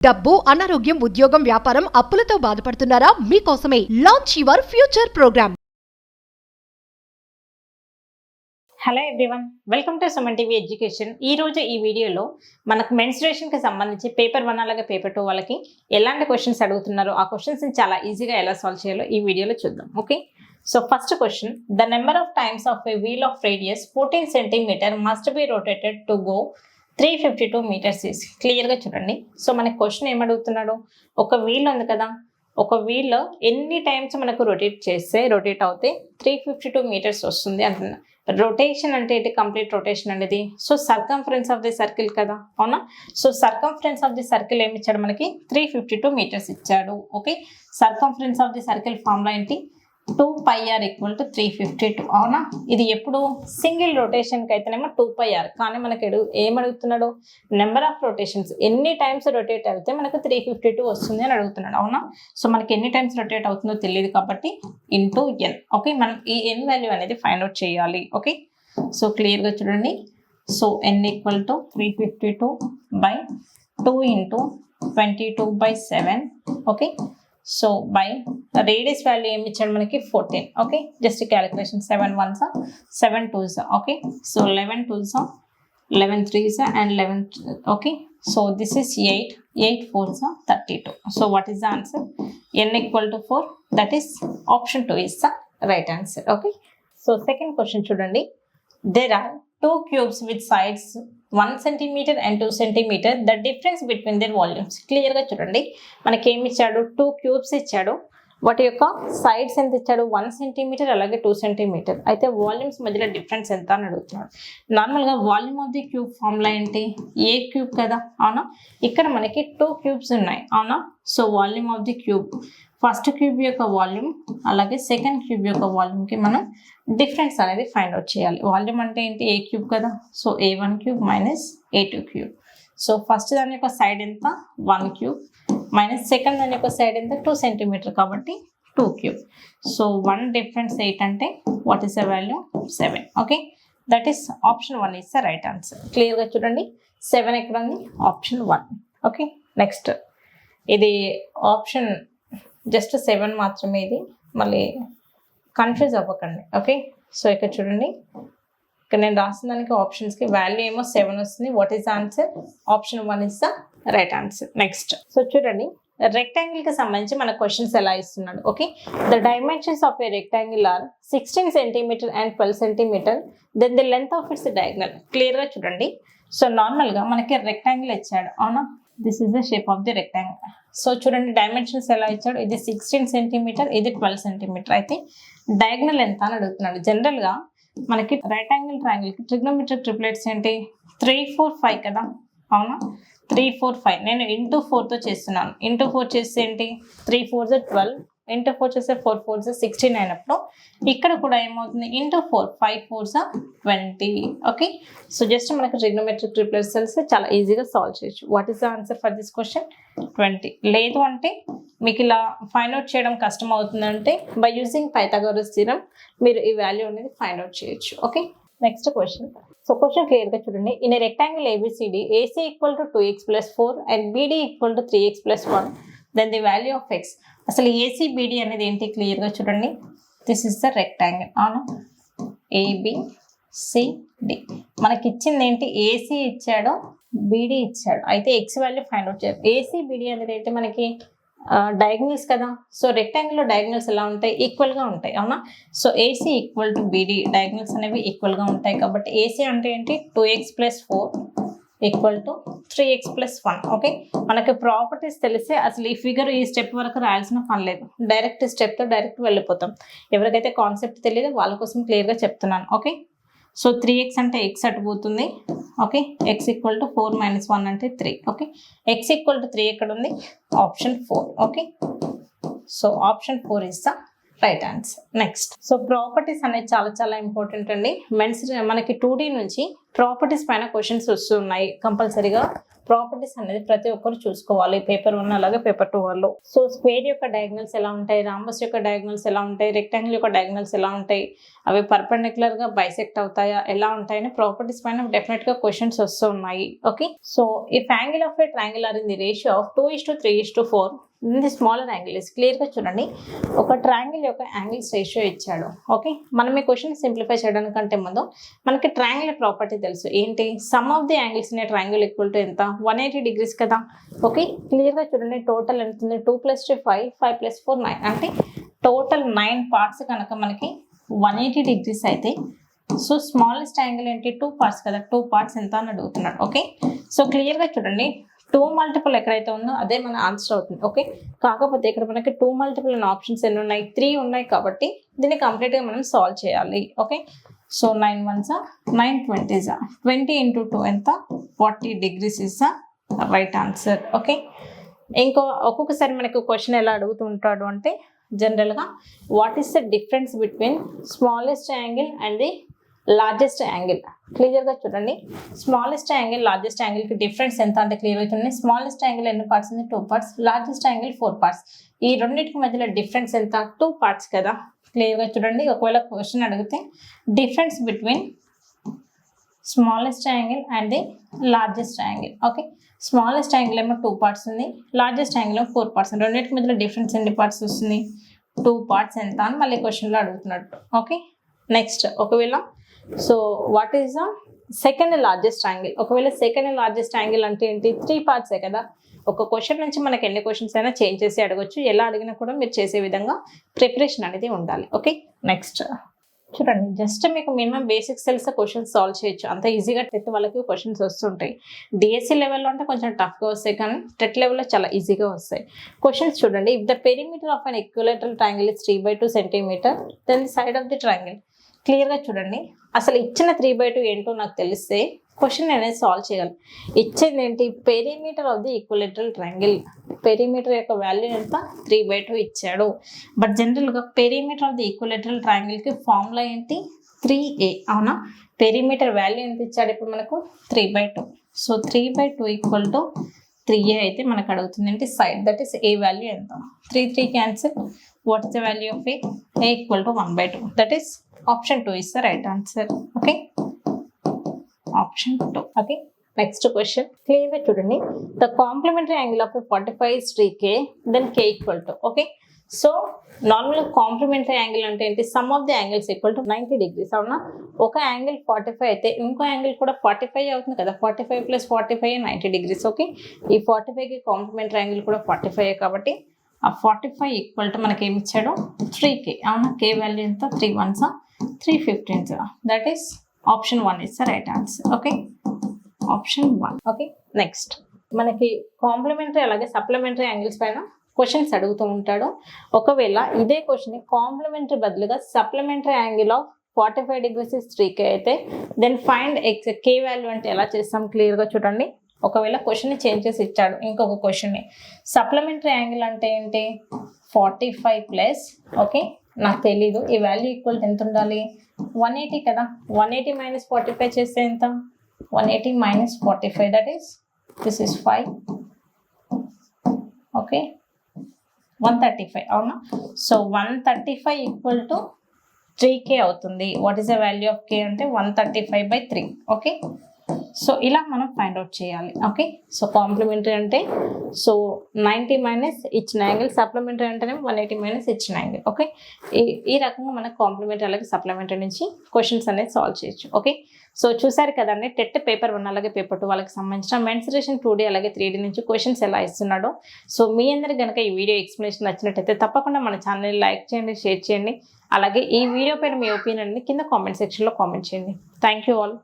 డబ్బు, అనారోగ్యం, ఉద్యోగం, వ్యాపారం, అప్పులతో బాధపడుతున్నారా? మీకోసమే launch your future programme. Hello everyone, welcome to Suman TV education. ఈ రోజు ఈ వీడియోలో మనకు మెన్స్ట్రుయేషన్ కి సంబంధించి పేపర్ 1 అలాగే పేపర్ 2 వాళ్ళకి ఎలాంటి క్వశ్చన్స్ అడుగుతున్నారో ఆ క్వశ్చన్స్ ని చాలా ఈజీగా ఎలా సాల్వ్ చేయాలో ఈ వీడియోలో చూద్దాం. Okay, so first question, the number of times of a wheel of radius 14 centimetre must be rotated to go 352 meters is. క్లియర్గా చూడండి. సో మనకి క్వశ్చన్ ఏమడుగుతున్నాడు, ఒక వీల్ ఉంది కదా, ఒక వీల్ ఎన్ని టైమ్స్ మనకు రొటేట్ అవుతే 352 meters వస్తుంది అంటున్నా. రొటేషన్ అంటే ఏంటి? కంప్లీట్ రొటేషన్ అనేది. So circumference of the circle కదా, అవునా? So circumference of the circle ఏమి ఇచ్చాడు మనకి? 352 meters ఇచ్చాడు. Okay, circumference of the circle formula ఏంటి? 2πr = 352. అవునా? ఇది ఎప్పుడు సింగిల్ రొటేషన్కి అయితేనేమో 2πr, కానీ మనకి ఏమడుగుతున్నాడు? నెంబర్ ఆఫ్ రొటేషన్స్, ఎన్ని టైమ్స్ రొటేట్ అయితే మనకు 352 వస్తుంది అని అడుగుతున్నాడు. అవునా? సో మనకి ఎన్ని టైమ్స్ రొటేట్ అవుతుందో తెలియదు కాబట్టి ఇంటూ n. ఓకే, మనం ఈ n వాల్యూ అనేది ఫైండ్ అవుట్ చేయాలి. ఓకే, సో క్లియర్గా చూడండి. So n = 352 by 2 × 22/7. Okay, so by radius value ఏమి ఇచ్చాడు మనకి? 14. Okay, just calculation. 7 1s 7 2s. Okay, so 11 2s 11 3s and 11. Okay, so this is 8 8 4s 32. So what is the answer? n = 4. That is option 2 is the right answer. Okay, so second question చూడండి. Are ఆర్ 2 cubes with sides 1 centimeter and 2 centimeter. The difference between their volumes. క్లియర్గా చూడండి, మనకి ఏమి ఇచ్చాడు? 2 cubes ఇచ్చాడు. వాటి యొక్క సైడ్స్ ఎంత ఇచ్చాడు? 1 centimeter అలాగే 2 centimeter. అయితే వాల్యూమ్స్ మధ్యలో డిఫరెన్స్ ఎంత అని అడుగుతున్నాడు. నార్మల్గా volume of the cube formula ఏంటి? ఏ క్యూబ్ కదా, అవునా? ఇక్కడ మనకి 2 cubes ఉన్నాయి, అవునా? So volume of the cube, first cube యొక్క వాల్యూమ్ అలాగే సెకండ్ క్యూబ్ యొక్క వాల్యూమ్కి మనం డిఫరెన్స్ అనేది ఫైండ్ అవుట్ చేయాలి. వాల్యూమ్ అంటే ఏంటి? ఏ క్యూబ్ కదా, so A1 cube minus A2 cube. So first దాని యొక్క సైడ్ ఎంత? 1 cube మైనస్ సెకండ్ దాని యొక్క సైడ్ ఎంత? 2 centimeter కాబట్టి 2 cube. సో 1 డిఫరెన్స్ 8 అంటే what is the value? 7. Okay, that is option 1 is the right answer. క్లియర్గా చూడండి, 7 ఎక్కడ ఉంది? ఆప్షన్ 1. ఓకే, నెక్స్ట్ ఇది ఆప్షన్ జస్ట్ 7 మాత్రమే, ఇది మళ్ళీ కన్ఫ్యూజ్ అవ్వకండి. ఓకే, సో ఇక్కడ చూడండి, ఇక్కడ నేను రాసిన దానికి ఆప్షన్స్కి వాల్యూ ఏమో 7 వస్తుంది. What is the answer? Option 1 is the right answer. Next so చూడండి, రెక్టాంగిల్కి సంబంధించి మన క్వశ్చన్స్ ఎలా ఇస్తున్నాడు. Okay, the dimensions of a rectangle are 16 centimeter and 12 centimeter. Then the length of its diagonal. క్లియర్గా చూడండి, సో నార్మల్గా మనకి రెక్టాంగిల్ ఇచ్చాడు, అవునా? This is the shape of the rectangle. So చూడండి డైమెన్షన్స్ ఎలా ఇచ్చాడు. ఇది 16 centimeter, ఇది 12 centimeter. అయితే డయాగ్నల్ ఎంత అని అడుగుతున్నాడు. జనరల్గా మనకి రైట్ యాంగిల్ ట్రయాంగిల్కి ట్రిగ్నోమెట్రిక్ ట్రిప్లెట్స్ ఏంటి? 3 4 5 కదా, అవునా? 3 4 5 నేను ఇంటూ 4తో చేస్తున్నాను. ఇంటూ 4 చేస్తే ఏంటి? 3 4s 12, ఇంటూ 4 చేస్తే 4 4s 16 అయినప్పుడు ఇక్కడ కూడా ఏమవుతుంది? Into 4 5 4s 20. Okay, so just మనకి ట్రిగ్నోమెట్రిక్ ట్రిప్లెట్స్ తెలిస్తే చాలా ఈజీగా సాల్వ్ చేయొచ్చు. What is the answer for this question? 20. లేదు అంటే మీకు ఇలా ఫైండ్ అవుట్ చేయడం కష్టం అవుతుందంటే బై యూజింగ్ పైథాగరస్ థీరం మీరు ఈ వాల్యూ అనేది ఫైండ్ అవుట్ చేయొచ్చు. Okay, next question. So question క్లియర్గా చూడండి. In a rectangle ABCD, AC = 2x + 4 and BD = 3x + 1, then the value of x. అసలు ACBD అనేది ఏంటి? క్లియర్గా చూడండి, దిస్ ఇస్ ద రెక్టాంగిల్, అవునా? ABCD మనకి ఇచ్చింది ఏంటి? AC ఇచ్చాడు, BD ఇచ్చాడు. అయితే x వాల్యూ ఫైండ్ అవుట్ చేయాలి. ACBD అనేది ఏంటి? మనకి డయాగ్నల్స్ కదా. సో రెక్టాంగిల్లో డయాగ్నల్స్ ఎలా ఉంటాయి? ఈక్వల్గా ఉంటాయి, అవునా? సో AC = BD, డయాగ్నల్స్ అనేవి ఈక్వల్గా ఉంటాయి కాబట్టి AC అంటే ఏంటి? 2x + 4 = 3x + 1. ఓకే, మనకి ప్రాపర్టీస్ తెలిస్తే అసలు ఈ ఫిగర్ ఈ స్టెప్ వరకు రాయాల్సిన పని లేదు. డైరెక్ట్ స్టెప్తో డైరెక్ట్ వెళ్ళిపోతాం. ఎవరికైతే కాన్సెప్ట్ తెలియదో వాళ్ళ కోసం క్లియర్గా చెప్తున్నాను. ఓకే, సో 3x అంటే x అటు పోతుంది. ఓకే, x = 4 - 1 అంటే 3. ఓకే, x = 3 ఎక్కడ ఉంది? Option 4. Okay, so option 4 is the right answer. Next so properties అనేది చాలా చాలా ఇంపార్టెంట్ అండి. మనకి 2D నుంచి ప్రాపర్టీస్ పైన క్వశ్చన్స్ వస్తున్నాయి. కంపల్సరీగా ప్రాపర్టీస్ అనేది ప్రతి ఒక్కరు చూసుకోవాలి, పేపర్ 1 అలాగే పేపర్ 2 వాళ్ళు. సో స్క్వేర్ యొక్క డయాగ్నల్స్ ఎలా ఉంటాయి, రాంబస్ యొక్క డయాగ్నల్స్ ఎలా ఉంటాయి, రెక్టాంగిల్ యొక్క డయాగ్నల్స్ ఎలా ఉంటాయి, అవి పర్పెండిక్యులర్ గా బైసెక్ట్ అవుతాయా, ఎలా ఉంటాయని ప్రాపర్టీస్ పైన డెఫినెట్ గా క్వశ్చన్స్ వస్తూ ఉన్నాయి. Okay, so if angle of a triangle are in the ratio of 2:3:4 the smaller angle is, clear గా చూడండి ఒక ట్రయాంగిల్ యొక్క యాంగిల్స్ రేషియో ఇచ్చాడు. ఓకే, మనం ఈ క్వశ్చన్ సింప్లిఫై చేయడానికంటే ముందు మనకి ట్రయాంగిల్ ప్రాపర్టీ తెలుసు. ఏంటి, sum of the angles in a triangle equal to ఎంత, 180 degrees కదా. ఓకే, క్లియర్ గా చూడండి టోటల్ ఎంత ఉంది, 2 + 3 5, 5 + 4 9, అంటే టోటల్ 9 పార్ట్స్ కనుక మనకి 180 degrees అయితే సో స్మాలెస్ట్ యాంగిల్ ఏంటి, 2 parts కదా, 2 parts ఎంత అని అడుగుతున్నాడు. ఓకే, సో క్లియర్ గా చూడండి 2 multiple ఎక్కడైతే ఉందో అదే మన ఆన్సర్ అవుతుంది. ఓకే, కాకపోతే ఇక్కడ మనకి 2 multiple అనే ఆప్షన్స్ ఎన్ని ఉన్నాయి, 3 ఉన్నాయి కాబట్టి దీన్ని కంప్లీట్ గా మనం సాల్వ్ చేయాలి. ఓకే, సో 9 1s 9 20s 20 × 2 ఎంత, 40 degrees is the right answer. Okay, ఇంకో ఒక్కొక్కసారి మనకు క్వశ్చన్ ఎలా అడుగుతుంటాడు అంటే జనరల్ గా what is the difference between smallest angle and the largest angle. Clear గా చూడండి స్మాలెస్ట్ యాంగిల్ లార్జెస్ట్ యాంగిల్ కి డిఫరెన్స్ ఎంత అంటే క్లియర్ అవుతుంది. స్మాలెస్ట్ యాంగిల్ ఎన్ని పార్ట్స్ ఉంది, 2 parts, లార్జెస్ట్ యాంగిల్ 4 parts. ఈ రెండింటికి మధ్యలో డిఫరెన్స్ ఎంత, 2 parts కదా. క్లియర్ గా చూడండి ఒకవేళ క్వశ్చన్ అడిగితే difference between smallest angle and the largest angle. Okay, smallest angle ఏమో 2 parts ఉంది, లార్జెస్ట్ యాంగిల్ ఏమో 4 parts. రెండింటికి మధ్యలో డిఫరెన్స్ ఎన్ని పార్ట్స్ వస్తుంది, 2 parts ఎంత అని మళ్ళీ క్వశ్చన్ లో అడుగుతున్నట్టు. ఓకే, నెక్స్ట్ ఒకవేళ so what is the second largest angle, ఒకవేళ సెకండ్ లార్జెస్ట్ యాంగిల్ అంటే ఏంటి, 3 parts కదా. ఒక క్వశ్చన్ నుంచి మనకి ఎన్ని క్వశ్చన్స్ అయినా చేంజ్ చేసి అడగొచ్చు, ఎలా అడిగినా కూడా మీరు చేసే విధంగా ప్రిపరేషన్ అనేది ఉండాలి. ఓకే, నెక్స్ట్ చూడండి జస్ట్ మీకు మినిమం బేసిక్స్ తెలిసే క్వశ్చన్స్ సాల్వ్ చేయొచ్చు, అంత ఈజీగా టెట్ వాళ్ళకి క్వశ్చన్స్ వస్తుంటాయి. డిఎస్సి లెవెల్లో అంటే కొంచెం టఫ్గా వస్తాయి, కానీ టెట్ లెవెల్లో చాలా ఈజీగా వస్తాయి క్వశ్చన్స్. చూడండి if the perimeter of an equilateral triangle is 3/2 centimeter, then the side of the triangle. క్లియర్గా చూడండి అసలు ఇచ్చిన 3/2 ఏంటో నాకు తెలిస్తే క్వశ్చన్ అనేది సాల్వ్ చేయగలను. ఇచ్చింది ఏంటి, perimeter of the equilateral triangle, perimeter యొక్క వాల్యూ ఎంత, 3/2 ఇచ్చాడు. బట్ జనరల్గా పెరిమీటర్ ఆఫ్ ది ఈక్విలేటరల్ ట్రయాంగిల్కి ఫార్ములా ఏంటి, 3a. అవునా, పెరిమీటర్ వాల్యూ ఎంత ఇచ్చాడు ఇప్పుడు మనకు, 3/2. సో 3/2 = 3a అయితే మనకు అడుగుతుంది ఏంటి side, that is a value ఎంత, 3 cancel. What is the value of a = 1/2, that is option 2 is the right answer. Okay, option 2. Okay, next question. Clear గా చూడండి the complementary angle of a 45 is 3k, then k = okay. So normal complementary angle అంటే ఏంటి, sum of the angles equal to 90 degrees. అవునా, ఒక angle 45 అయితే ఇంకో angle కూడా 45 అవుతుంది కదా, 45 + 45 90 degrees. ఓకే, ఈ 45కి కాంప్లిమెంటరీ యాంగిల్ కూడా 45 కాబట్టి ఆ 45 = మనకి ఏమి ఇచ్చాడు, 3k. అవునా, k వాల్యూ ఎంత, 3 1s 315, that is option 1 is the right answer. Okay, option 1. Okay, next మనకి కాంప్లిమెంటరీ అలాగే సప్లిమెంటరీ యాంగిల్స్ పైన క్వశ్చన్స్ అడుగుతూ ఉంటాడు. ఒకవేళ ఇదే క్వశ్చన్ కాంప్లిమెంటరీ బదులుగా supplementary angle of 45 degrees is 3k అయితే దెన్ ఫైండ్ k వాల్యూ అంటే ఎలా చేస్తాం, క్లియర్గా చూడండి. ఒకవేళ క్వశ్చన్ని చేంజ్ చేసి ఇచ్చాడు ఇంకొక క్వశ్చన్ని, సప్లిమెంటరీ యాంగిల్ అంటే ఏంటి, 45 ప్లస్, ఓకే నాకు తెలీదు ఈ వాల్యూ ఈక్వల్ ఎంత ఉండాలి, 180 కదా. 180 - 45 చేస్తే ఎంత, 180 - 45, that is this is 5. Okay, 135. అవునా, సో 135 = 3k అవుతుంది. What is the value of k అంటే 135/3. ఓకే, సో ఇలా మనం ఫైండ్ అవుట్ చేయాలి. ఓకే, సో కాంప్లిమెంటరీ అంటే సో 90 మైనస్ ఇచ్చిన యాంగిల్, సప్లిమెంటరీ అంటేనే 180 - ఇచ్చిన యాంగిల్. ఓకే, ఈ రకంగా మనకు కాంప్లిమెంటరీ అలాగే సప్లిమెంటరీ నుంచి క్వశ్చన్స్ అనేది సాల్వ్ చేయొచ్చు. ఓకే, సో చూసారు కదండి టెట్ పేపర్ 1 అలాగే పేపర్ 2 వాళ్ళకి సంబంధించిన మెన్సురేషన్ 2D అలాగే 3D నుంచి క్వశ్చన్స్ ఎలా ఇస్తున్నాడో. సో మీ అందరికి కనుక ఈ వీడియో ఎక్స్ప్లెనేషన్ నచ్చినట్టయితే తప్పకుండా మన ఛానల్ని లైక్ చేయండి, షేర్ చేయండి. అలాగే ఈ వీడియో పైన మీ ఒపీనియన్ని కింద కామెంట్ సెక్షన్లో కామెంట్ చేయండి. Thank you all.